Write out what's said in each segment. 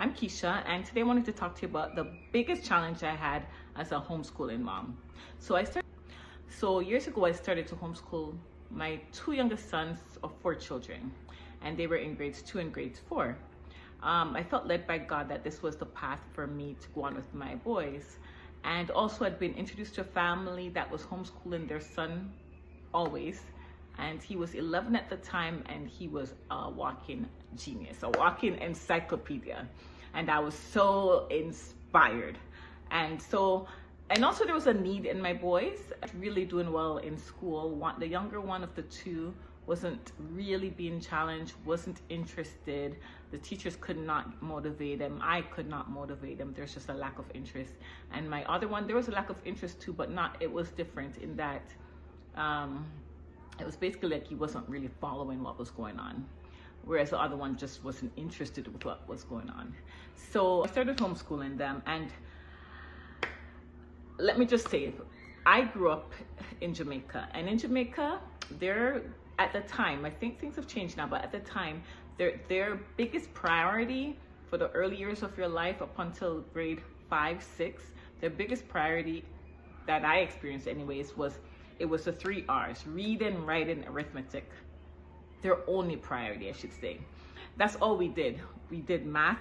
I'm Keisha, and today I wanted to talk to you about the biggest challenge I had as a homeschooling mom. So years ago, I started to homeschool my two youngest sons of 4 children, and they were in grades 2 and grades 4. I felt led by God that this was the path for me to go on with my boys. And also I'd been introduced to a family that was homeschooling their son always. And he was 11 at the time, and he was a walking genius, a walking encyclopedia. And I was so inspired. And also there was a need in my boys, really doing well in school. The younger one of the two wasn't really being challenged, wasn't interested. The teachers could not motivate him. I could not motivate him. There's just a lack of interest. And my other one, there was a lack of interest too, but it was different in that it was basically like he wasn't really following what was going on, whereas the other one just wasn't interested with what was going on. So I started homeschooling them, and let me just say, I grew up in Jamaica, and in Jamaica, at the time, I think things have changed now, but at the time, their biggest priority for the early years of your life up until grade 5, 6, their biggest priority that I experienced anyways it was the 3 R's: reading, writing, arithmetic. Their only priority, I should say. That's all we did. We did math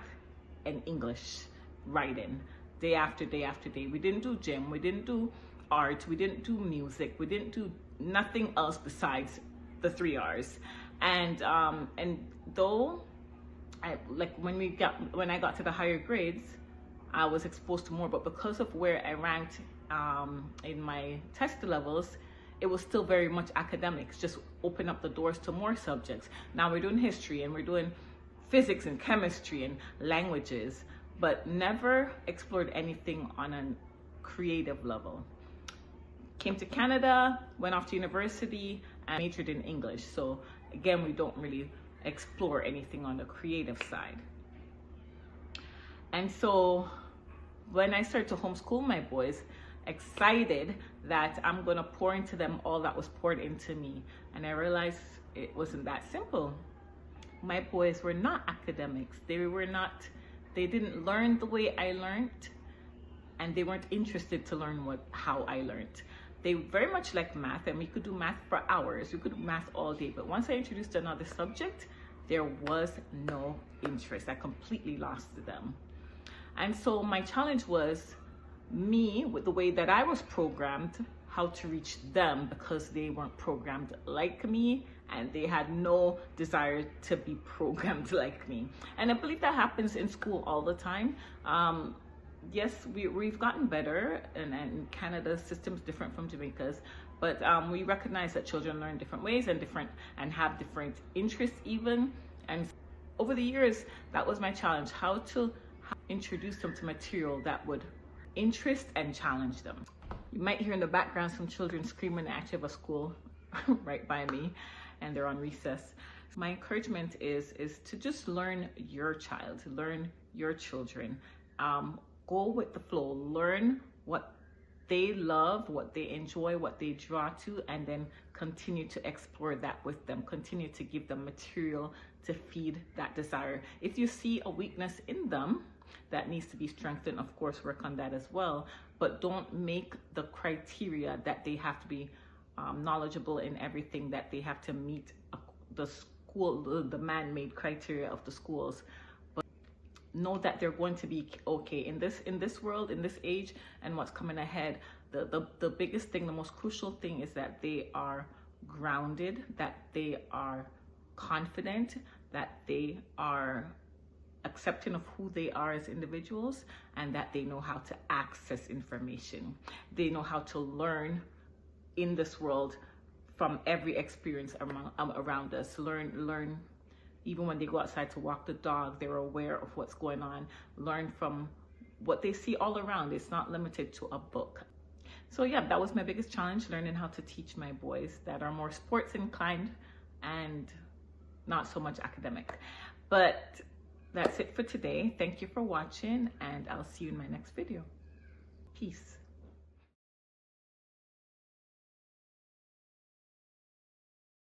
and English, writing, day after day after day. We didn't do gym, we didn't do art, we didn't do music, we didn't do nothing else besides the 3 R's. And though when I got to the higher grades, I was exposed to more, but because of where I ranked in my test levels, it was still very much academics, just open up the doors to more subjects. Now we're doing history, and we're doing physics and chemistry and languages, but never explored anything on a creative level. Came to Canada, went off to university, and majored in English. So again, we don't really explore anything on the creative side. And so when I started to homeschool my boys, excited that I'm gonna pour into them all that was poured into me, and I realized it wasn't that simple. My boys were not academics. They didn't learn the way I learned, and they weren't interested to learn how I learned. They very much like math, and we could do math for hours. We could do math all day, but once I introduced another subject, there was no interest. I completely lost them. And so my challenge was me, with the way that I was programmed, how to reach them, because they weren't programmed like me, and they had no desire to be programmed like me. And I believe that happens in school all the time. Yes, we've gotten better, and Canada's system is different from Jamaica's, but we recognize that children learn different ways and have different interests even. And over the years, that was my challenge: how to introduce them to material that would interest and challenge them. You might hear in the background some children screaming. I actually have a school right by me, and they're on recess. My encouragement is to just learn your child, learn your children. Go with the flow, learn what they love, what they enjoy, what they draw to, and then continue to explore that with them. Continue to give them material to feed that desire. If you see a weakness in them that needs to be strengthened, of course, work on that as well. But don't make the criteria that they have to be knowledgeable in everything, that they have to meet the man-made criteria of the schools. But know that they're going to be okay in this world, in this age, and what's coming ahead. The biggest thing, the most crucial thing, is that they are grounded, that they are confident, that they are accepting of who they are as individuals, and that they know how to access information. They know how to learn in this world from every experience around us. Learn even when they go outside to walk the dog, they're aware of what's going on. Learn from what they see all around. It's not limited to a book. So yeah, that was my biggest challenge, learning how to teach my boys that are more sports inclined and not so much academic. But that's it for today. Thank you for watching, and I'll see you in my next video. Peace.